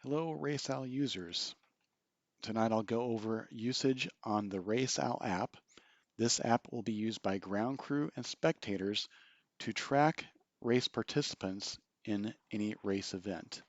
Hello, RaceOwl users. Tonight I'll go over usage on the RaceOwl app. This app will be used by ground crew and spectators to track race participants in any race event.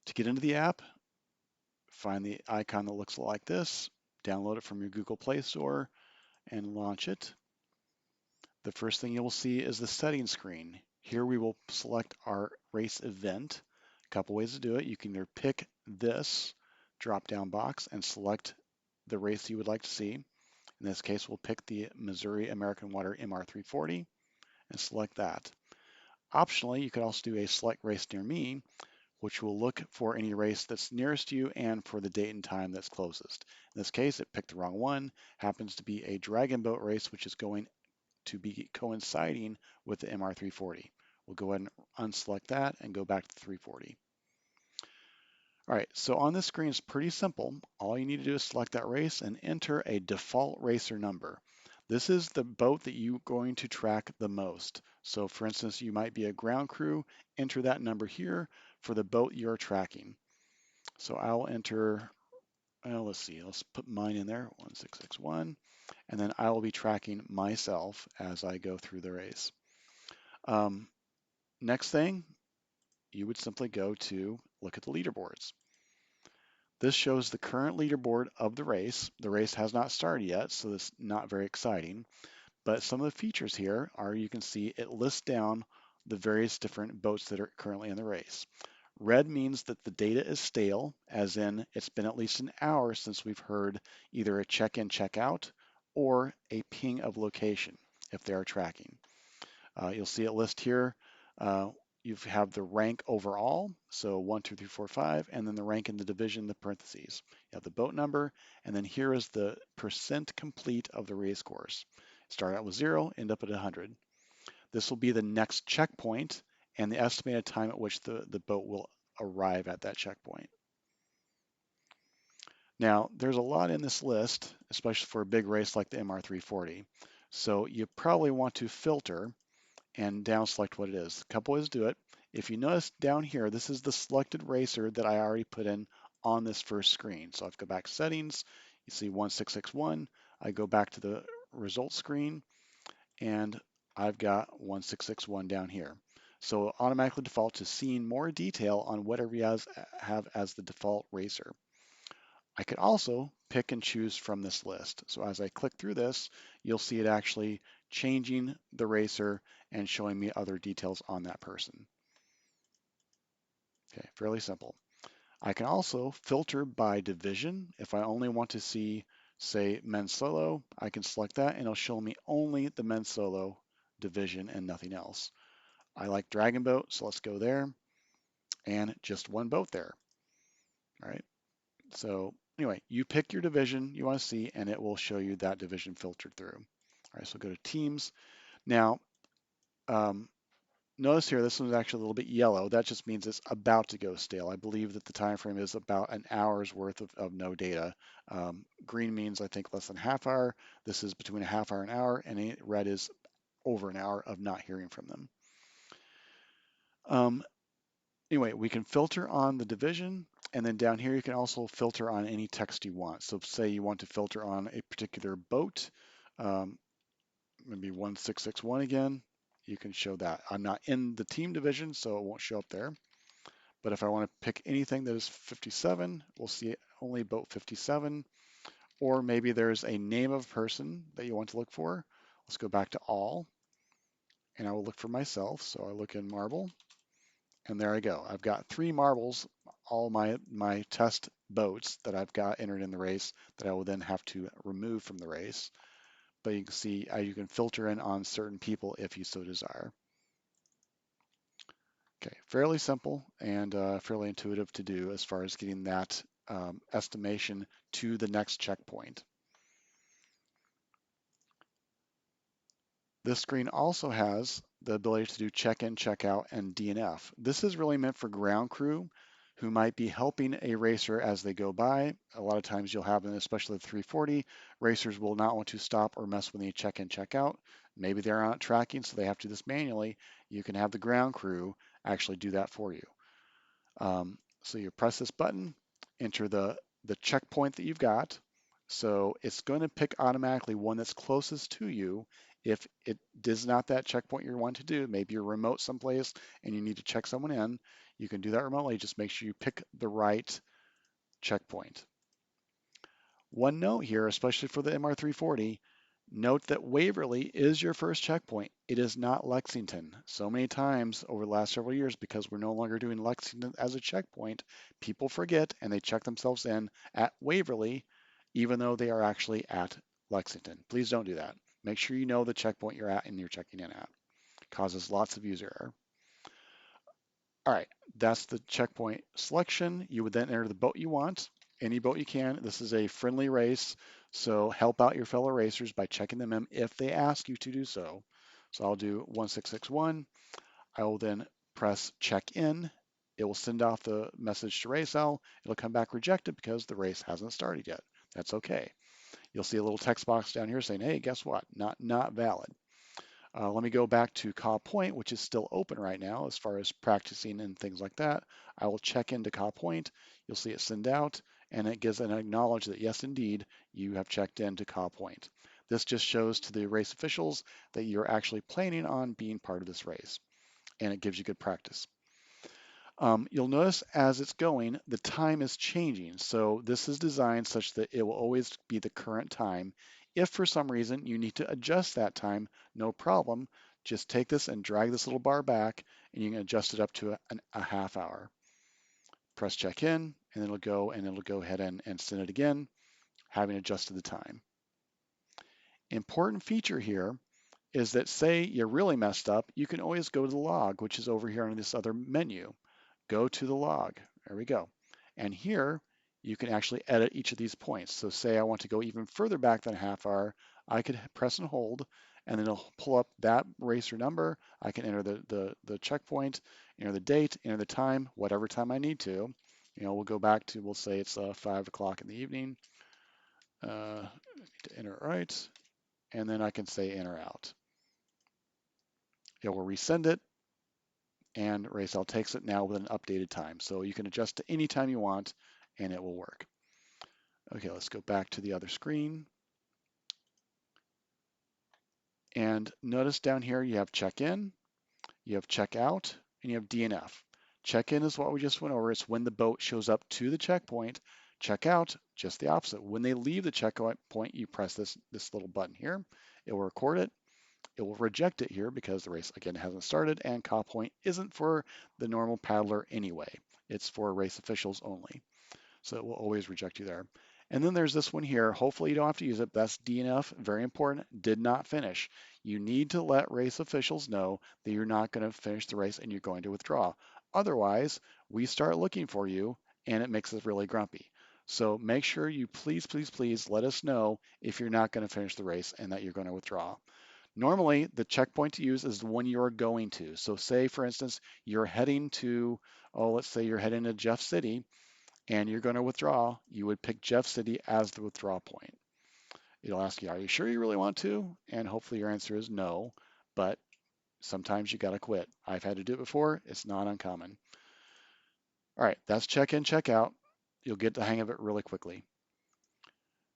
To get into the app, find the icon that looks like this, download it from your Google Play Store, and launch it. The first thing you will see is the settings screen. Here we will select our race event. A couple ways to do it. You can either pick this drop-down box and select the race you would like to see. In this case, we'll pick the Missouri American Water MR340 and select that. Optionally, you could also do a select race near me, which will look for any race that's nearest you and for the date and time that's closest. In this case, it picked the wrong one, happens to be a dragon boat race, which is going to be coinciding with the MR340. We'll go ahead and unselect that and go back to the 340. All right, so on this screen it's pretty simple. All you need to do is select that race and enter a default racer number. This is the boat that you're going to track the most. So for instance, you might be a ground crew, enter that number here for the boat you're tracking. So I'll enter, let's see, let's put mine in there, 1661, and then I will be tracking myself as I go through the race. Next thing, you would simply go to look at the leaderboards. This shows the current leaderboard of the race. The race has not started yet, so it's not very exciting. But some of the features here are you can see it lists down the various different boats that are currently in the race. Red means that the data is stale, as in it's been at least an hour since we've heard either a check-in, check-out, or a ping of location if they are tracking. You'll see it list here. You have the rank overall, so 1, 2, 3, 4, 5, and then the rank in the division, the parentheses. You have the boat number, and then here is the percent complete of the race course. Start out with 0, end up at 100. This will be the next checkpoint and the estimated time at which the boat will arrive at that checkpoint. Now, there's a lot in this list, especially for a big race like the MR340. So you probably want to filter and down select what it is. A couple ways to do it. If you notice down here, this is the selected racer that I already put in on this first screen. So I've go back to settings, you see 1661, I go back to the results screen, and I've got 1661 down here. So automatically default to seeing more detail on whatever you have as the default racer. I could also pick and choose from this list. So as I click through this, you'll see it actually changing the racer and showing me other details on that person. Okay, fairly simple. I can also filter by division. If I only want to see, say, men's solo, I can select that and it'll show me only the men's solo division and nothing else. I like Dragon Boat, so let's go there, and just one boat there. All right, so anyway, you pick your division you want to see, and it will show you that division filtered through. All right, so go to Teams. Now, notice here, this one's actually a little bit yellow. That just means it's about to go stale. I believe that the time frame is about an hour's worth of no data. Green means, I think, less than a half hour. This is between a half hour and an hour, and red is over an hour of not hearing from them. Anyway, we can filter on the division, and then down here you can also filter on any text you want. So say you want to filter on a particular boat, maybe 1661 again, you can show that. I'm not in the team division, so it won't show up there. But if I want to pick anything that is 57, we'll see only boat 57. Or maybe there's a name of a person that you want to look for. Let's go back to all, and I will look for myself. So I look in marble. And there I go. I've got 3 marbles, all my test boats that I've got entered in the race that I will then have to remove from the race. But you can see you can filter in on certain people if you so desire. Okay, fairly simple and fairly intuitive to do as far as getting that estimation to the next checkpoint. This screen also has the ability to do check-in, check-out, and DNF. This is really meant for ground crew who might be helping a racer as they go by. A lot of times you'll have, especially the 340, racers will not want to stop or mess with the check-in, check-out. Maybe they're not tracking, so they have to do this manually. You can have the ground crew actually do that for you. So you press this button, enter the checkpoint that you've got. So it's going to pick automatically one that's closest to you. If it is not that checkpoint you want to do, maybe you're remote someplace and you need to check someone in, you can do that remotely. Just make sure you pick the right checkpoint. One note here, especially for the MR340, note that Waverly is your first checkpoint. It is not Lexington. So many times over the last several years, because we're no longer doing Lexington as a checkpoint, people forget and they check themselves in at Waverly, even though they are actually at Lexington. Please don't do that. Make sure you know the checkpoint you're at and you're checking in at. It causes lots of user error. All right, that's the checkpoint selection. You would then enter the boat you want, any boat you can. This is a friendly race, so help out your fellow racers by checking them in if they ask you to do so. So I'll do 1661. I will then press check in. It will send off the message to RaceOwl. It'll come back rejected because the race hasn't started yet. That's okay. You'll see a little text box down here saying, hey, guess what? Not valid. Let me go back to Kaw Point, which is still open right now as far as practicing and things like that. I will check into Kaw Point. You'll see it send out, and it gives an acknowledge that yes, indeed, you have checked into Kaw Point. This just shows to the race officials that you're actually planning on being part of this race, and it gives you good practice. You'll notice as it's going, the time is changing. So this is designed such that it will always be the current time. If for some reason you need to adjust that time, no problem. Just take this and drag this little bar back and you can adjust it up to a half hour. Press check in and it'll go ahead and send it again, having adjusted the time. Important feature here is that say you really messed up, you can always go to the log, which is over here on this other menu. Go to the log. There we go. And here you can actually edit each of these points. So say I want to go even further back than a half hour, I could press and hold, and then it'll pull up that racer number. I can enter the checkpoint, enter the date, enter the time, whatever time I need to. We'll go back to, we'll say it's 5 o'clock in the evening. Need to enter it right, and then I can say enter out. It will resend it, and RaceOwl takes it now with an updated time. So you can adjust to any time you want and it will work. Okay, let's go back to the other screen. And notice down here you have check-in, you have check-out, and you have DNF. Check-in is what we just went over. It's when the boat shows up to the checkpoint. Check-out, just the opposite. When they leave the checkpoint, you press this little button here. It will record it. It will reject it here because the race, again, hasn't started, and Kaw Point isn't for the normal paddler anyway. It's for race officials only. So it will always reject you there. And then there's this one here. Hopefully you don't have to use it. That's DNF, very important, did not finish. You need to let race officials know that you're not going to finish the race and you're going to withdraw. Otherwise, we start looking for you and it makes us really grumpy. So make sure you please, please, please let us know if you're not going to finish the race and that you're going to withdraw. Normally, the checkpoint to use is the one you're going to. So say, for instance, you're heading to, let's say you're heading to Jeff City and you're going to withdraw, you would pick Jeff City as the withdrawal point. It'll ask you, are you sure you really want to? And hopefully your answer is no, but sometimes you got to quit. I've had to do it before. It's not uncommon. All right, that's check in, check out. You'll get the hang of it really quickly.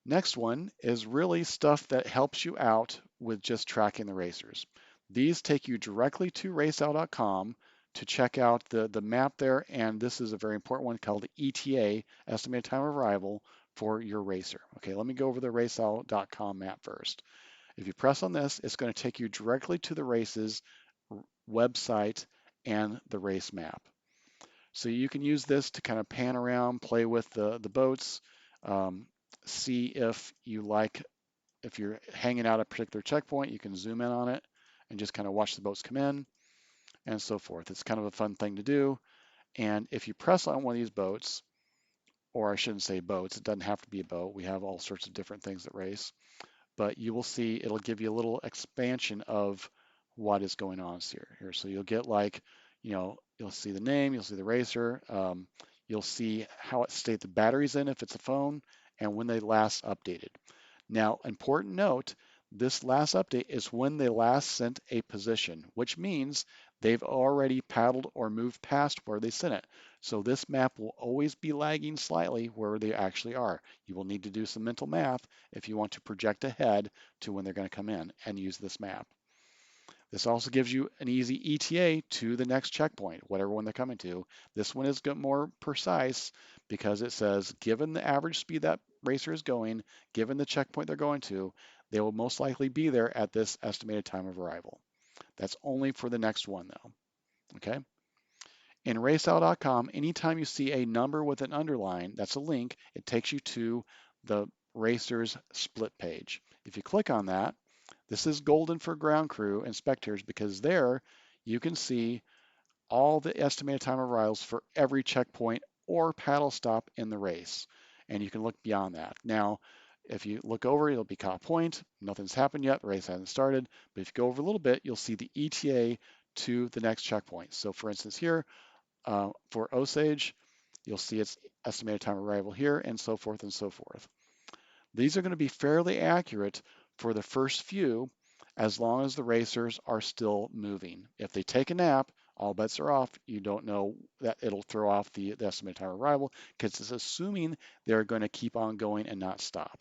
Next one is really stuff that helps you out with just tracking the racers. These take you directly to RaceOwl.com to check out the map there, and this is a very important one called the ETA, estimated time of arrival, for your racer. Okay, let me go over the RaceOwl.com map first. If you press on this, it's going to take you directly to the race's website and the race map. So you can use this to kind of pan around, play with the boats, see if you're hanging out at a particular checkpoint, you can zoom in on it and just kind of watch the boats come in and so forth. It's kind of a fun thing to do. And if you press on one of these boats, or I shouldn't say boats, it doesn't have to be a boat. We have all sorts of different things that race, but you will see it'll give you a little expansion of what is going on here. So you'll get you'll see the name, you'll see the racer, you'll see how it state the batteries in if it's a phone, and when they last updated. Now, important note, This last update is when they last sent a position, which means they've already paddled or moved past where they sent it. So this map will always be lagging slightly where they actually are. You will need to do some mental math if you want to project ahead to when they're going to come in and use this map. This also gives you an easy ETA to the next checkpoint, whatever one they're coming to. This one is more precise because it says, given the average speed that racer is going, given the checkpoint they're going to, they will most likely be there at this estimated time of arrival. That's only for the next one though, okay? In RaceOwl.com, anytime you see a number with an underline, that's a link, it takes you to the racer's split page. If you click on that, this is golden for ground crew and spectators because there you can see all the estimated time of arrivals for every checkpoint or paddle stop in the race. And you can look beyond that. Now, if you look over, it'll be cut point. Nothing's happened yet. The race hasn't started. But if you go over a little bit, you'll see the ETA to the next checkpoint. So for instance here, for Osage, you'll see its estimated time of arrival here and so forth and so forth. These are going to be fairly accurate for the first few as long as the racers are still moving. If they take a nap, all bets are off. You don't know that it'll throw off the estimated time of arrival because it's assuming they're going to keep on going and not stop.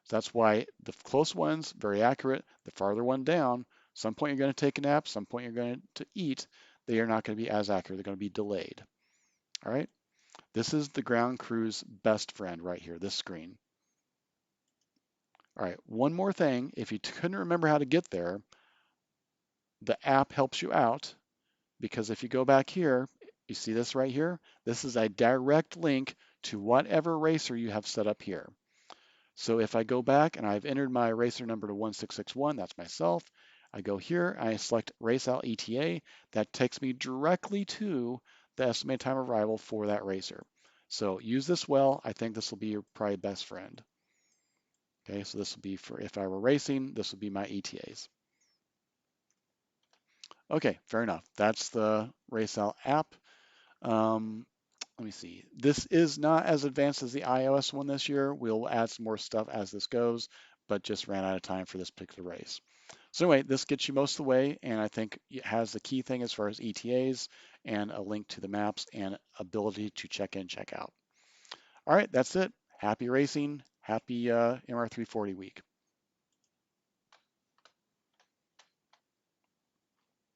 So that's why the close ones, very accurate. The farther one down, some point you're going to take a nap, some point you're going to eat. They are not going to be as accurate. They're going to be delayed. All right. This is the ground crew's best friend right here, this screen. All right, one more thing. If you couldn't remember how to get there, the app helps you out because if you go back here, you see this right here? This is a direct link to whatever racer you have set up here. So if I go back and I've entered my racer number to 1661, that's myself. I go here, I select RaceOwl ETA. That takes me directly to the estimated time of arrival for that racer. So use this well. I think this will be your probably best friend. Okay, so this will be for if I were racing, this would be my ETAs. Okay, fair enough. That's the RaceOwl app. Let me see. This is not as advanced as the iOS one this year. We'll add some more stuff as this goes, but just ran out of time for this particular race. So anyway, this gets you most of the way, and I think it has the key thing as far as ETAs and a link to the maps and ability to check in, check out. All right, that's it. Happy racing. Happy MR340 week.